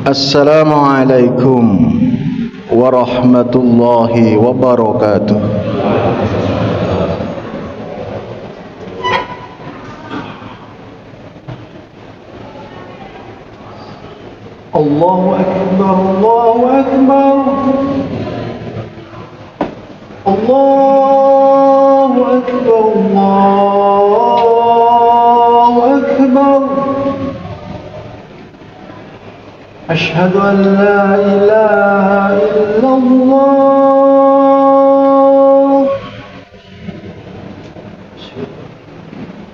Assalamualaikum warahmatullahi wabarakatuh. Allahu Akbar, Allahu Akbar, Allahu Akbar, Allahu Akbar. Ashhadu an la ilaha illallah.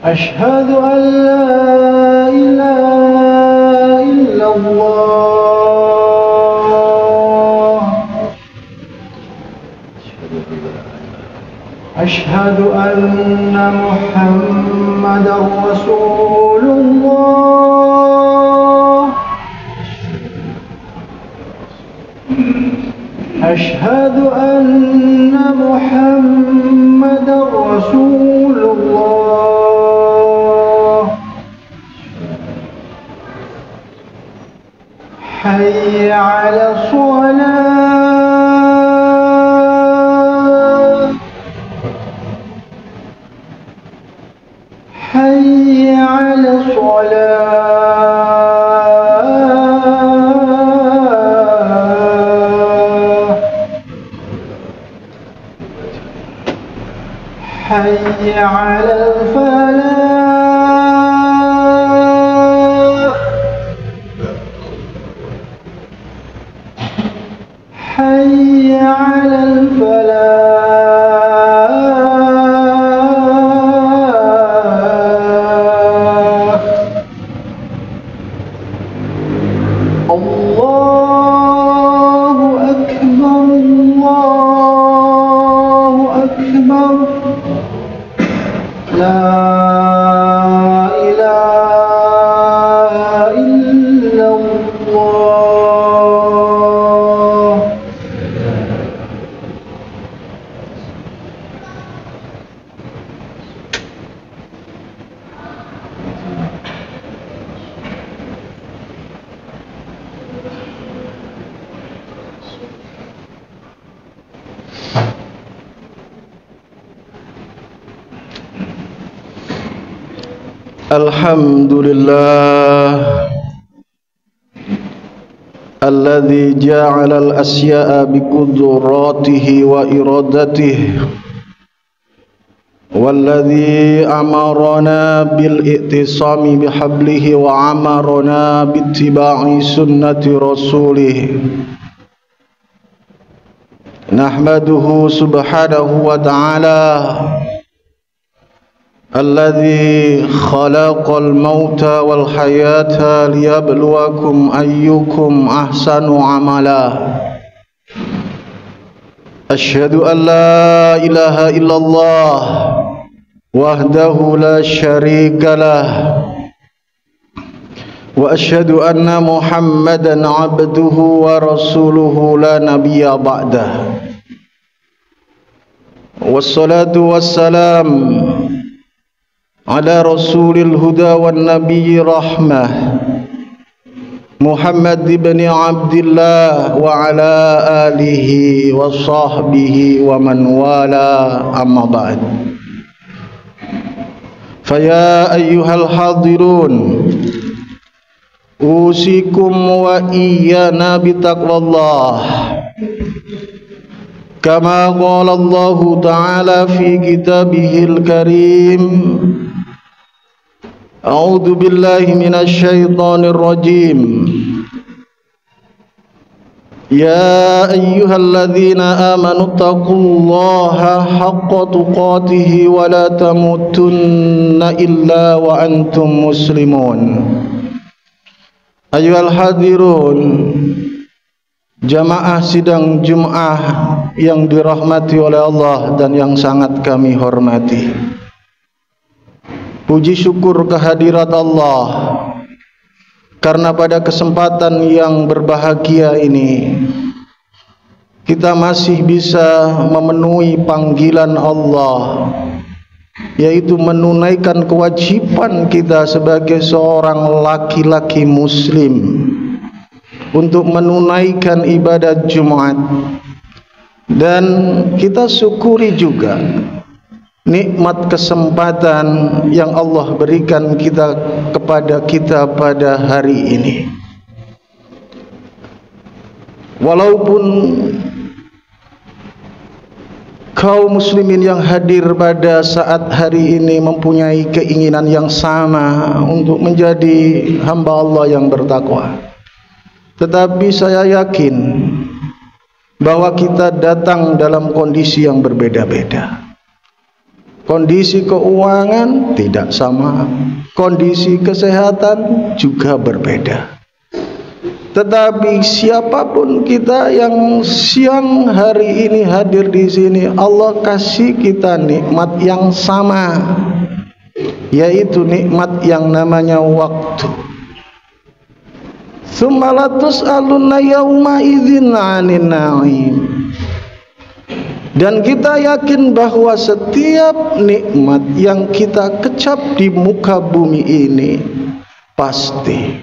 Ashhadu an la ilaha illallah. Ashhadu anna Muhammadar Rasulullah. أشهد أن محمد رسول الله. حي على الصلاة. حي على الصلاة. حي على الفلاح. حي على الفلاح. الله أكبر، الله أكبر. لا إله إلا الله. Alhamdulillah alladzi ja'ala al-asya'a biqudratihi wa iradatihi walladzi amarana bil i'tisami bihablihi wa amarana bittiba'i sunnati rasulih. Nahmaduhu subhanahu wa ta'ala alladzi khalaqal mauta wal hayata liyabluwakum ayyukum ahsanu amala. Asyhadu an la ilaha illallah wahdahu la syarikalah wa asyhadu anna Muhammadan abduhu wa rasuluhu la nabiyya ba'dah. Wassalatu wassalam ala rasulil huda wan nabiyyi rahmah Muhammad ibn Abdillah wa ala alihi wa sahbihi wa man wala, amma ba'd. Faya ayyuhal hadirun, usikum wa iyyana bitaqwallah kama qala Allah ta'ala fi kitabihil karim. A'udzu billahi minasy syaithanir rajim. Ya ayyuhalladzina amanu taqullaha haqqa tuqatih wa la tamutunna illa wa antum muslimun. Ayyuhal hadirun, jamaah sidang Jumat yang dirahmati oleh Allah dan yang sangat kami hormati. Puji syukur kehadirat Allah karena pada kesempatan yang berbahagia ini kita masih bisa memenuhi panggilan Allah, yaitu menunaikan kewajiban kita sebagai seorang laki-laki muslim untuk menunaikan ibadat Jumat. Dan kita syukuri juga nikmat kesempatan yang Allah berikan kepada kita pada hari ini. Walaupun kaum muslimin yang hadir pada saat hari ini mempunyai keinginan yang sama untuk menjadi hamba Allah yang bertakwa, tetapi saya yakin bahwa kita datang dalam kondisi yang berbeda-beda. Kondisi keuangan tidak sama, kondisi kesehatan juga berbeda. Tetapi siapapun kita yang siang hari ini hadir di sini, Allah kasih kita nikmat yang sama, yaitu nikmat yang namanya waktu. Tsumma la tus'alunna yauma idzin 'anil na'im. Dan kita yakin bahwa setiap nikmat yang kita kecap di muka bumi ini pasti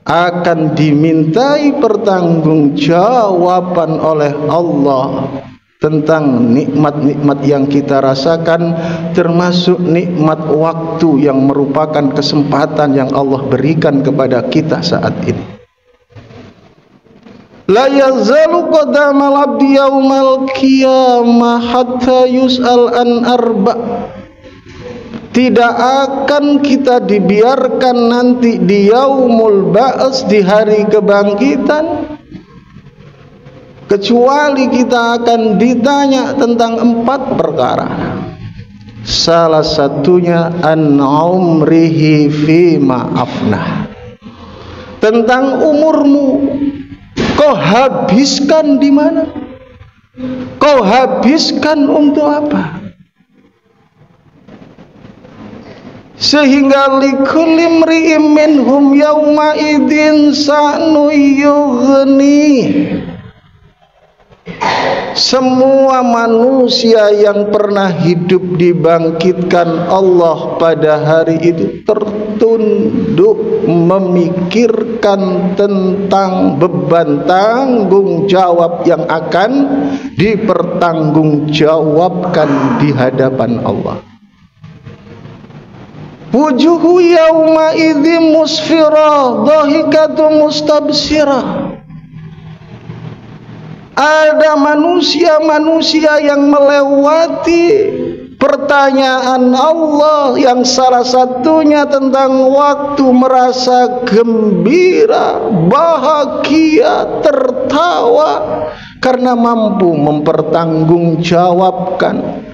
akan dimintai pertanggungjawaban oleh Allah tentang nikmat-nikmat yang kita rasakan, termasuk nikmat waktu yang merupakan kesempatan yang Allah berikan kepada kita saat ini. La yazalu qadamal abdi yaumal qiyamah hatta yus'al an arba'. Tidak akan kita dibiarkan nanti di yaumul ba's, di hari kebangkitan, kecuali kita akan ditanya tentang 4 perkara. Salah satunya an umrihi fima afnah, tentang umurmu. Kau habiskan di mana? Kau habiskan untuk apa? Sehingga likulli imri'in minhum yauma idzin sa'nu yughni. Semua manusia yang pernah hidup dibangkitkan Allah pada hari itu tertunduk memikirkan tentang beban tanggung jawab yang akan dipertanggungjawabkan di hadapan Allah. Wujuhu yauma idzin musfirah dhahikatu mustabsirah. Ada manusia-manusia yang melewati pertanyaan Allah, yang salah satunya tentang waktu, merasa gembira, bahagia, tertawa karena mampu mempertanggungjawabkan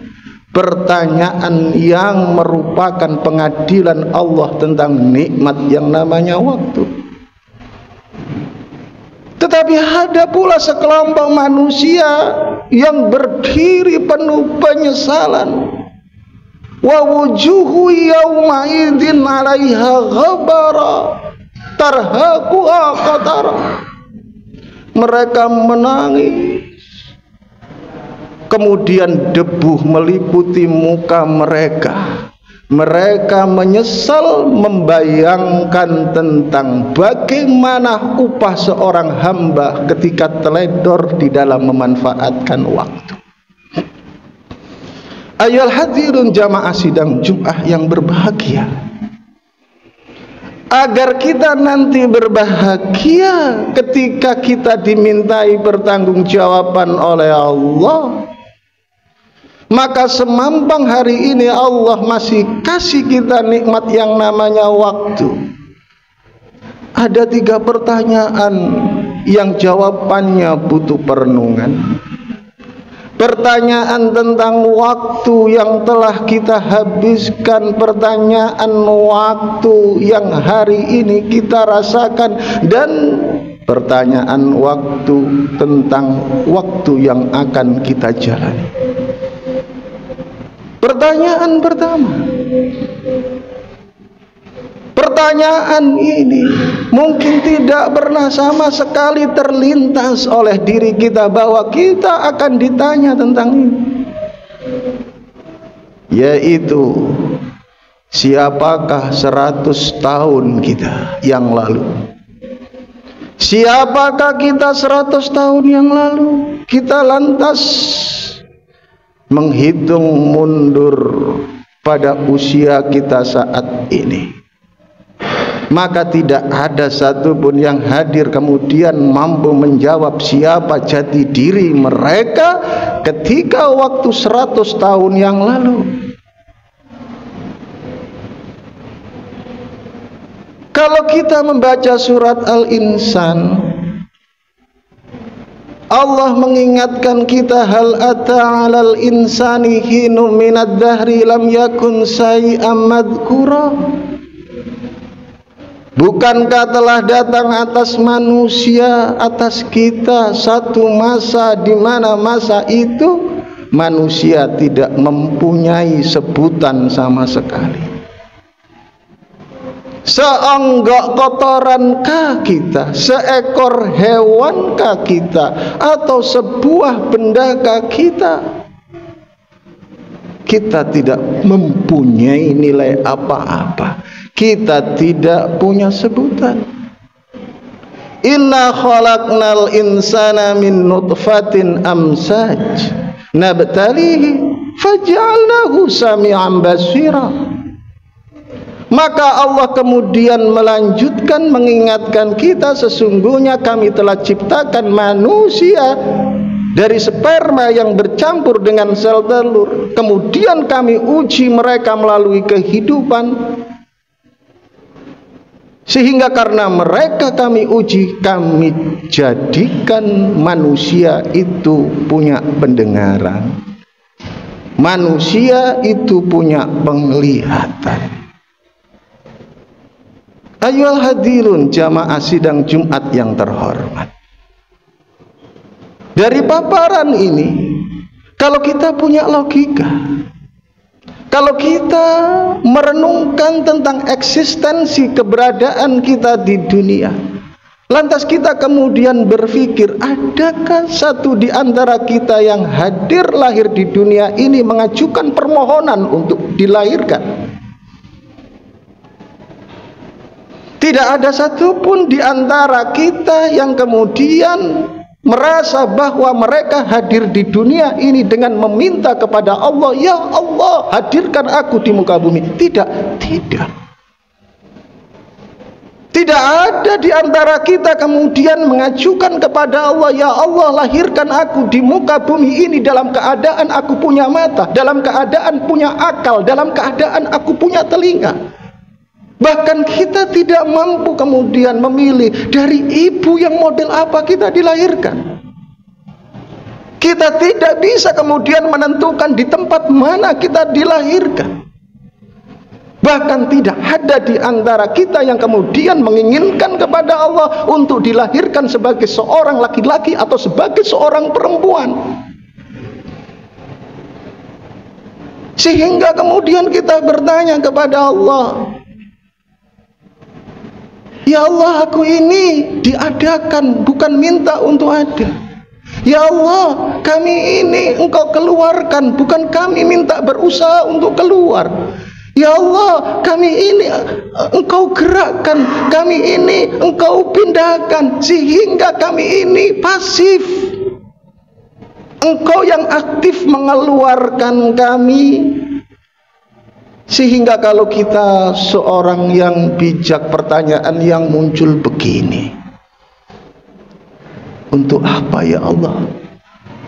pertanyaan yang merupakan pengadilan Allah tentang nikmat yang namanya waktu. Tetapi ada pula sekelompok manusia yang berdiri penuh penyesalan. Wa wujuhu yauma idzin 'alaiha ghabara tarhaquha qatara. Mereka menangis, kemudian debu meliputi muka mereka. Mereka menyesal membayangkan tentang bagaimana upah seorang hamba ketika teledor di dalam memanfaatkan waktu. Ayyuhal hadirun jamaah sidang Jumat yang berbahagia, agar kita nanti berbahagia ketika kita dimintai pertanggungjawaban oleh Allah, maka semampang hari ini Allah masih kasih kita nikmat yang namanya waktu. Ada 3 pertanyaan yang jawabannya butuh perenungan. Pertanyaan tentang waktu yang telah kita habiskan, pertanyaan waktu yang hari ini kita rasakan, dan pertanyaan waktu tentang waktu yang akan kita jalani. Pertanyaan pertama, pertanyaan ini mungkin tidak pernah sama sekali terlintas oleh diri kita bahwa kita akan ditanya tentang ini, yaitu siapakah 100 tahun kita yang lalu. Siapakah kita 100 tahun yang lalu? Kita lantas menghitung mundur pada usia kita saat ini. Maka tidak ada satupun yang hadir kemudian mampu menjawab siapa jati diri mereka ketika waktu 100 tahun yang lalu. Kalau kita membaca surat Al-Insan, Allah mengingatkan kita, hal ata 'alal insani hinum minad dahri lam yakun shay'an madhkura. Bukankah telah datang atas manusia, atas kita satu masa di mana masa itu manusia tidak mempunyai sebutan sama sekali. Seonggok kotorankah kita, seekor hewankah kita, atau sebuah bendakah kita? Kita tidak mempunyai nilai apa-apa. Kita tidak punya sebutan. Inna khalaqnal insana min nutfatin amsaj nabtalihi faj'alnahu sami'an basira. Maka Allah kemudian melanjutkan mengingatkan kita, sesungguhnya kami telah ciptakan manusia dari sperma yang bercampur dengan sel telur. Kemudian kami uji mereka melalui kehidupan, sehingga karena mereka kami uji, kami jadikan manusia itu punya pendengaran, manusia itu punya penglihatan. Ayyuhal hadirun jamaah sidang Jumat yang terhormat. Dari paparan ini, kalau kita punya logika, kalau kita merenungkan tentang eksistensi keberadaan kita di dunia, lantas kita kemudian berpikir, adakah satu di antara kita yang hadir lahir di dunia ini mengajukan permohonan untuk dilahirkan? Tidak ada satupun di antara kita yang kemudian merasa bahwa mereka hadir di dunia ini dengan meminta kepada Allah, ya Allah, hadirkan aku di muka bumi. Tidak. Tidak ada di antara kita kemudian mengajukan kepada Allah, ya Allah, lahirkan aku di muka bumi ini dalam keadaan aku punya mata, dalam keadaan punya akal, dalam keadaan aku punya telinga. Bahkan kita tidak mampu kemudian memilih dari ibu yang model apa kita dilahirkan. Kita tidak bisa kemudian menentukan di tempat mana kita dilahirkan. Bahkan tidak ada di antara kita yang kemudian menginginkan kepada Allah untuk dilahirkan sebagai seorang laki-laki atau sebagai seorang perempuan. Sehingga kemudian kita bertanya kepada Allah, ya Allah, aku ini diadakan bukan minta untuk ada. Ya Allah, kami ini Engkau keluarkan, bukan kami minta berusaha untuk keluar. Ya Allah, kami ini Engkau gerakkan, kami ini Engkau pindahkan, sehingga kami ini pasif. Engkau yang aktif mengeluarkan kami. Sehingga kalau kita seorang yang bijak, pertanyaan yang muncul begini, untuk apa ya Allah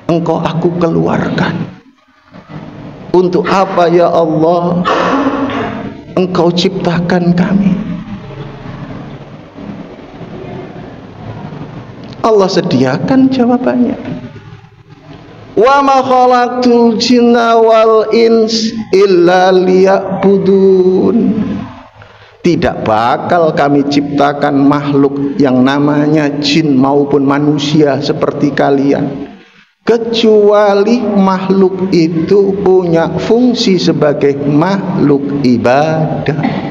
Engkau aku keluarkan? Untuk apa ya Allah Engkau ciptakan kami? Allah sediakan jawabannya. Wa ma khalaqtul jinna wal ins illa liya'budun. Tidak bakal kami ciptakan makhluk yang namanya jin maupun manusia seperti kalian, kecuali makhluk itu punya fungsi sebagai makhluk ibadah.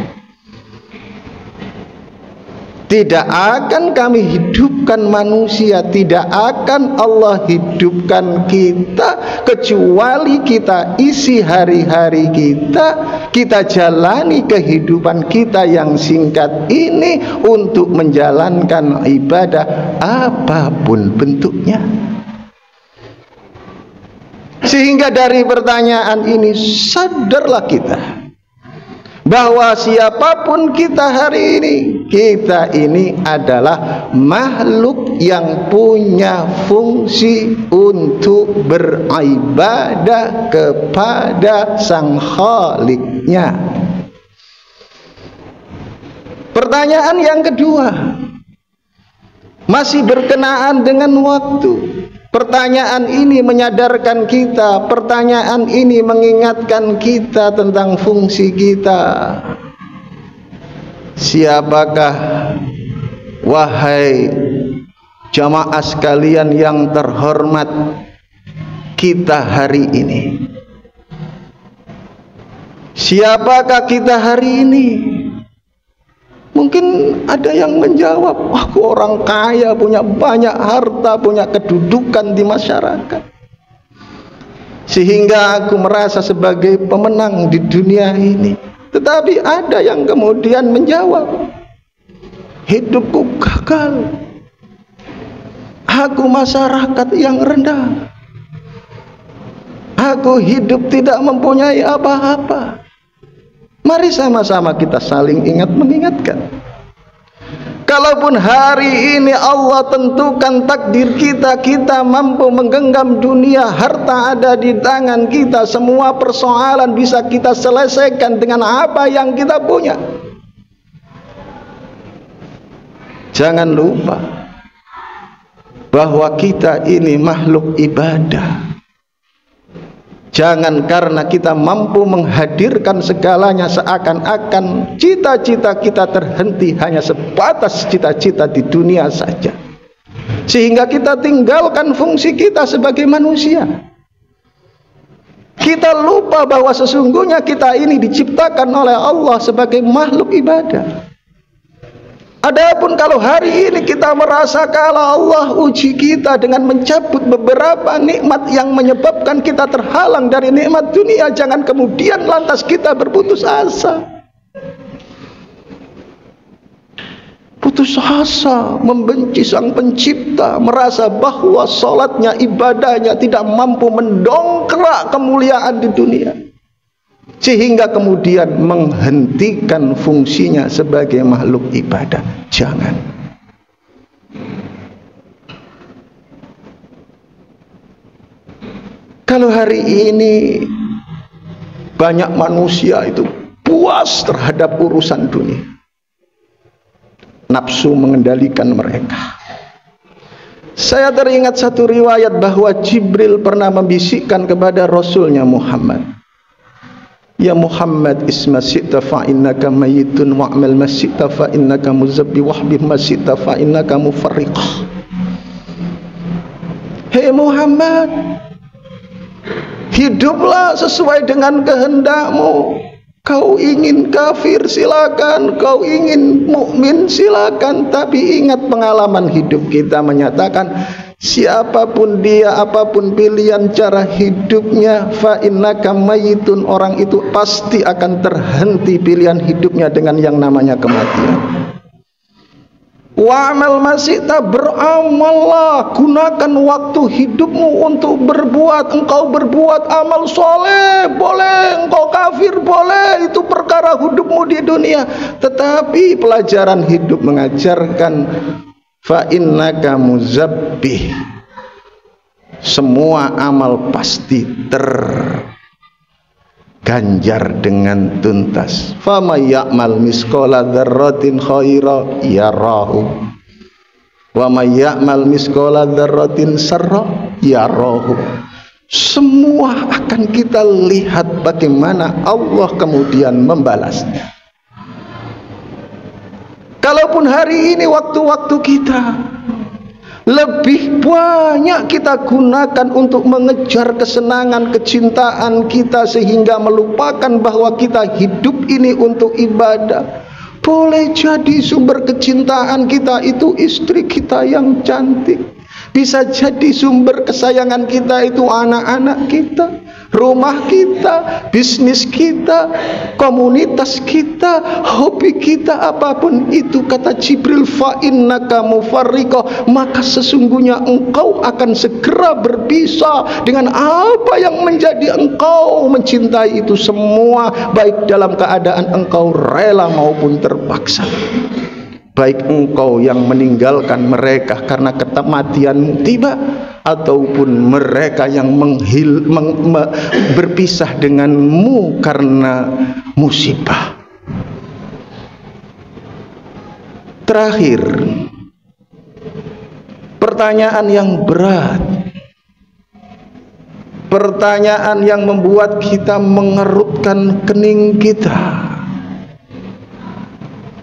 Tidak akan kami hidupkan manusia, tidak akan Allah hidupkan kita kecuali kita isi hari-hari kita jalani kehidupan kita yang singkat ini untuk menjalankan ibadah apapun bentuknya. Sehingga dari pertanyaan ini sadarlah kita bahwa siapapun kita hari ini, kita ini adalah makhluk yang punya fungsi untuk beribadah kepada Sang Khalik-Nya. Pertanyaan yang kedua masih berkenaan dengan waktu. Pertanyaan ini menyadarkan kita, pertanyaan ini mengingatkan kita tentang fungsi kita. Siapakah, wahai jamaah sekalian yang terhormat, kita hari ini? Siapakah kita hari ini? Mungkin ada yang menjawab, aku orang kaya, punya banyak harta, punya kedudukan di masyarakat, sehingga aku merasa sebagai pemenang di dunia ini. Tetapi ada yang kemudian menjawab, hidupku gagal, aku masyarakat yang rendah, aku hidup tidak mempunyai apa-apa. Mari sama-sama kita saling ingat mengingatkan. Kalaupun hari ini Allah tentukan takdir kita, kita mampu menggenggam dunia, harta ada di tangan kita, semua persoalan bisa kita selesaikan dengan apa yang kita punya. Jangan lupa bahwa kita ini makhluk ibadah. Jangan karena kita mampu menghadirkan segalanya seakan-akan cita-cita kita terhenti hanya sebatas cita-cita di dunia saja, sehingga kita tinggalkan fungsi kita sebagai manusia. Kita lupa bahwa sesungguhnya kita ini diciptakan oleh Allah sebagai makhluk ibadah. Adapun kalau hari ini kita merasa kalau Allah uji kita dengan mencabut beberapa nikmat yang menyebabkan kita terhalang dari nikmat dunia, jangan kemudian lantas kita berputus asa. Putus asa, membenci Sang Pencipta, merasa bahwa salatnya, ibadahnya tidak mampu mendongkrak kemuliaan di dunia, sehingga kemudian menghentikan fungsinya sebagai makhluk ibadah. Jangan. Kalau hari ini banyak manusia itu puas terhadap urusan dunia, nafsu mengendalikan mereka. Saya teringat satu riwayat bahwa Jibril pernah membisikkan kepada Rasulnya Muhammad, ya Muhammad, isma syi'ta fa innaka mayyitun wa'mal ma syi'ta fa innaka muzabbi wahbib ma syi'ta fa innaka mufarriq. Hei Muhammad, hiduplah sesuai dengan kehendakmu. Kau ingin kafir silakan, kau ingin mukmin silakan, tapi ingat pengalaman hidup kita menyatakan siapapun dia, apapun pilihan cara hidupnya, fa innaka mayyitun, orang itu pasti akan terhenti pilihan hidupnya dengan yang namanya kematian. Wa'amal masyi'ta, beramallah, gunakan waktu hidupmu untuk berbuat. Engkau berbuat amal soleh boleh, engkau kafir boleh, itu perkara hidupmu di dunia. Tetapi pelajaran hidup mengajarkan fa innaka muzabbih, semua amal pasti terganjar dengan tuntas. Fa may ya'mal misqala dzarratin khaira yarahu wa may ya'mal misqala dzarratin sarra yarahu. Semua akan kita lihat bagaimana Allah kemudian membalasnya. Kalaupun hari ini waktu-waktu kita lebih banyak kita gunakan untuk mengejar kesenangan, kecintaan kita, sehingga melupakan bahwa kita hidup ini untuk ibadah. Boleh jadi sumber kecintaan kita itu istri kita yang cantik, Bisa jadi sumber kesayangan kita itu anak-anak kita, rumah kita, bisnis kita, komunitas kita, hobi kita, apapun itu. Kata Jibril, fa innaka mufarriqah, maka sesungguhnya engkau akan segera berpisah dengan apa yang menjadi engkau mencintai itu semua, baik dalam keadaan engkau rela maupun terpaksa. Baik engkau yang meninggalkan mereka karena kematianmu tiba, ataupun mereka yang berpisah denganmu karena musibah. Terakhir, pertanyaan yang berat, pertanyaan yang membuat kita mengerutkan kening kita.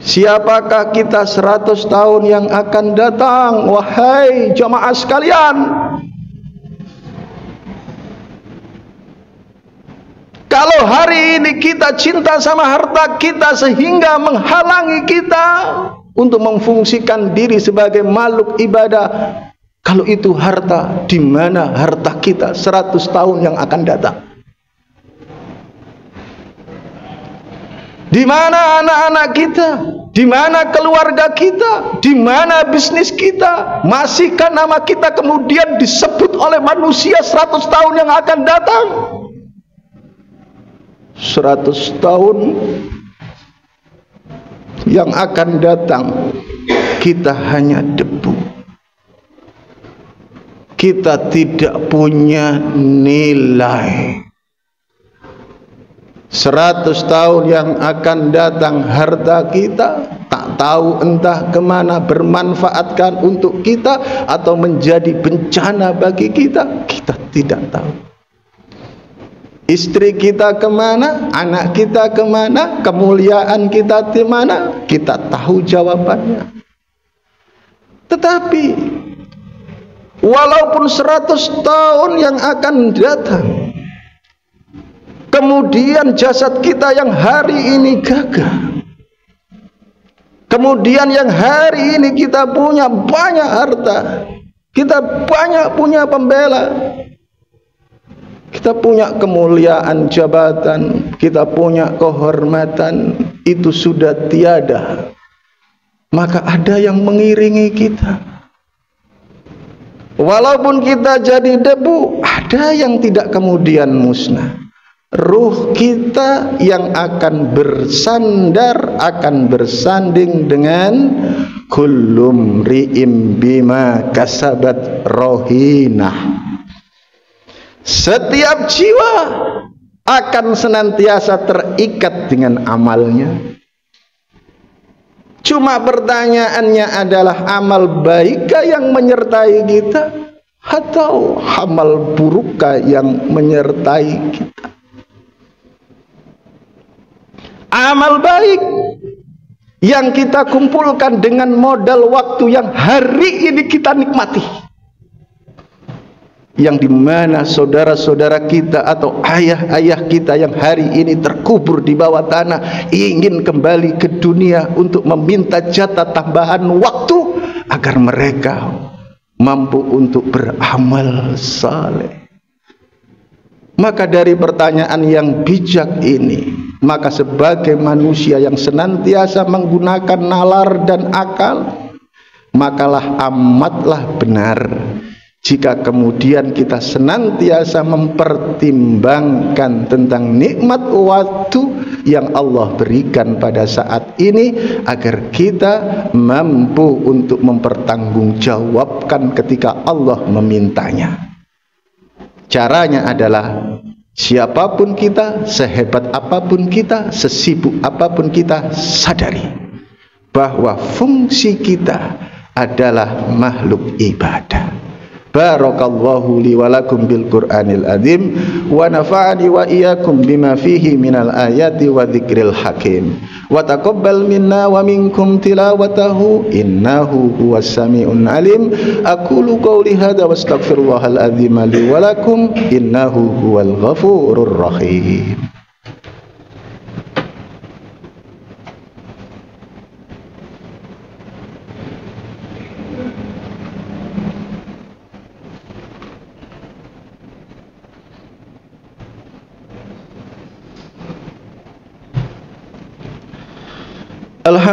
Siapakah kita 100 tahun yang akan datang? Wahai jamaah sekalian, kalau hari ini kita cinta sama harta kita sehingga menghalangi kita untuk memfungsikan diri sebagai makhluk ibadah, kalau itu harta, di mana harta kita 100 tahun yang akan datang? Di mana anak-anak kita? Di mana keluarga kita? Di mana bisnis kita? Masihkah nama kita kemudian disebut oleh manusia 100 tahun yang akan datang? 100 tahun yang akan datang, kita hanya debu. Kita tidak punya nilai. 100 tahun yang akan datang, harta kita tak tahu entah kemana, bermanfaatkan untuk kita atau menjadi bencana bagi kita, kita tidak tahu. Istri kita kemana, anak kita kemana, kemuliaan kita di mana, kita tahu jawabannya. Tetapi walaupun 100 tahun yang akan datang, kemudian jasad kita yang hari ini gagah, kemudian yang hari ini kita punya banyak harta, kita banyak punya pembela, kita punya kemuliaan jabatan, kita punya kehormatan, itu sudah tiada, maka ada yang mengiringi kita. Walaupun kita jadi debu, ada yang tidak kemudian musnah. Ruh kita yang akan bersandar, akan bersanding dengan kullum ri'im bima kasabat rohinah. Setiap jiwa akan senantiasa terikat dengan amalnya. Cuma pertanyaannya adalah, amal baikkah yang menyertai kita, atau amal burukkah yang menyertai kita? Amal baik yang kita kumpulkan dengan modal waktu yang hari ini kita nikmati, yang dimana saudara-saudara kita atau ayah-ayah kita yang hari ini terkubur di bawah tanah ingin kembali ke dunia untuk meminta jatah tambahan waktu agar mereka mampu untuk beramal saleh. Maka dari pertanyaan yang bijak ini, maka sebagai manusia yang senantiasa menggunakan nalar dan akal, makalah amatlah benar jika kemudian kita senantiasa mempertimbangkan tentang nikmat waktu yang Allah berikan pada saat ini, agar kita mampu untuk mempertanggungjawabkan ketika Allah memintanya. Caranya adalah, siapapun kita, sehebat apapun kita, sesibuk apapun kita, sadari bahwa fungsi kita adalah makhluk ibadah. Barakallahu li wa lakum bil Qur'anil azim wa nafa'ani wa iyyakum bima fihi minal ayati wa dzikril hakim wa taqabbal minna wa minkum tilawatahu innahu huwas samiun alim. Aqulu qouli hadza wa astaghfirullahal azim li wa lakum innahu huwal ghafurur rahim.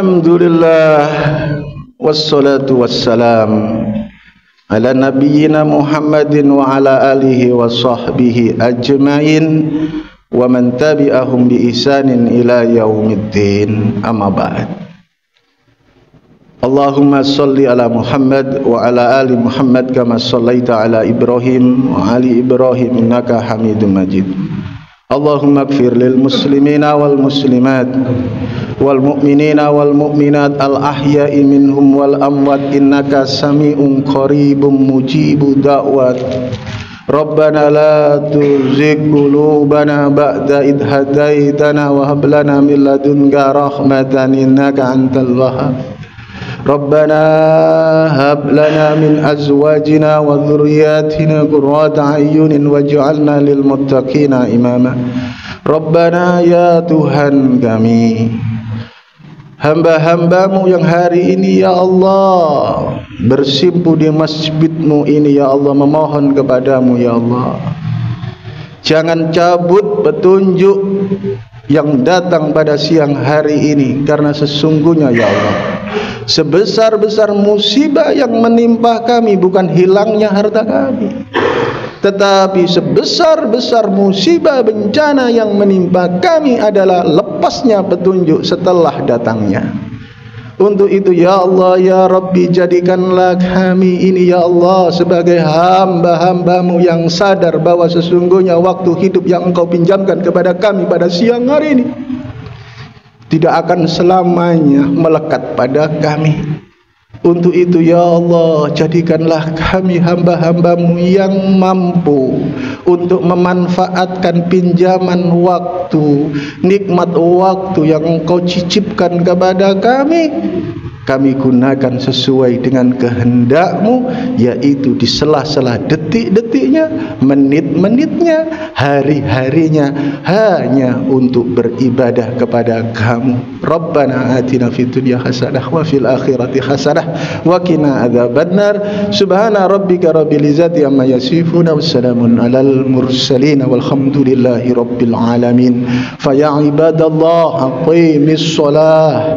Alhamdulillah wassalatu wassalam ala nabiyyina Muhammadin wa ala alihi wa sahbihi ajma'in wa man tabi'ahum bi ihsanin ila yaumiddin, amma ba'd. Allahumma salli ala Muhammad wa ala ali Muhammad kama sallaita ala Ibrahim wa ali Ibrahim innaka Hamidum Majid. Allahumma ighfir lil muslimina wal muslimat wal mu'minina wal mu'minat al ahya'i minhum wal amwat innaka sami'un qaribun mujibu da'wat. Rabbana la tuzigh qulubana ba'da idh hadaitana wa hab lana min ladunka rahmatan innaka antal wahhab. Rabbana hab lana min azwajina wa dhurriyyatina qurrata a'yunin waj'alna lil muttaqina imama. Rabbana ya Tuhan kami, hamba-hambamu yang hari ini ya Allah bersimpu di masjid-Mu ini ya Allah, memohon kepadamu ya Allah, jangan cabut petunjuk yang datang pada siang hari ini, karena sesungguhnya ya Allah sebesar-besar musibah yang menimpa kami bukan hilangnya harta kami, tetapi sebesar-besar musibah bencana yang menimpa kami adalah lepasnya petunjuk setelah datangnya. Untuk itu ya Allah ya Rabbi, jadikanlah kami ini ya Allah sebagai hamba-hambamu yang sadar bahwa sesungguhnya waktu hidup yang Engkau pinjamkan kepada kami pada siang hari ini tidak akan selamanya melekat pada kami. Untuk itu ya Allah, jadikanlah kami hamba-hambamu yang mampu untuk memanfaatkan pinjaman waktu, nikmat waktu yang Engkau cicipkan kepada kami. Kami gunakan sesuai dengan kehendak-Mu, yaitu di sela-sela detik-detiknya, menit-menitnya, hari-harinya, hanya untuk beribadah kepada Kamu. Rabbana atina fid dunya hasanah wa fil akhirati hasanah wa qina adzabannar. Subhana rabbika rabbil izzati amma yasifun wa salamun alal mursalin walhamdulillahi rabbil alamin. Fa ya ibadallah aqimis shalah